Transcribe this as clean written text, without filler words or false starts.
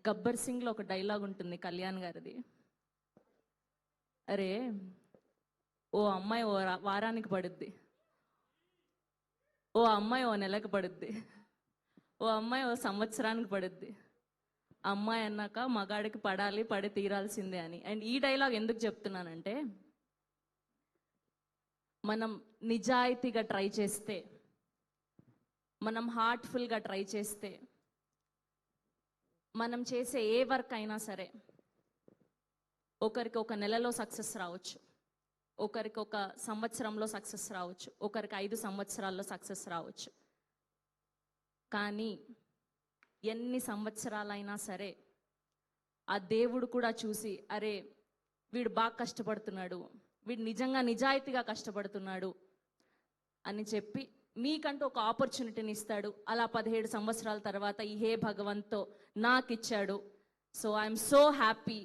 గబ్బర్ సింగ్లో ఒక డైలాగ్ ఉంటుంది కళ్యాణ్ గారిది. అరే ఓ అమ్మాయి ఓ వారానికి పడుద్ది, ఓ అమ్మాయి ఓ నెలకు పడుద్ది, ఓ అమ్మాయి ఓ సంవత్సరానికి పడుద్ది. అమ్మాయి అన్నాక మగాడికి పడాలి, పడి తీరాల్సిందే అని. అండ్ ఈ డైలాగ్ ఎందుకు చెప్తున్నానంటే, మనం నిజాయితీగా ట్రై చేస్తే, మనం హార్ట్ఫుల్గా ట్రై చేస్తే, మనం చేసే ఏ వర్క్ అయినా సరే ఒకరికి ఒక నెలలో సక్సెస్ రావచ్చు, ఒకరికి ఒక సంవత్సరంలో సక్సెస్ రావచ్చు, ఒకరికి 5 సంవత్సరాల్లో సక్సెస్ రావచ్చు. కానీ ఎన్ని సంవత్సరాలైనా సరే ఆ దేవుడు కూడా చూసి, అరే వీడు బాగా కష్టపడుతున్నాడు, వీడు నిజంగా నిజాయితీగా కష్టపడుతున్నాడు అని చెప్పి మీకంటూ ఒక ఆపర్చునిటీని ఇస్తాడు. అలా 17 సంవత్సరాల తర్వాత ఈ హే భగవంతో నాకు ఇచ్చాడు. So I'm so happy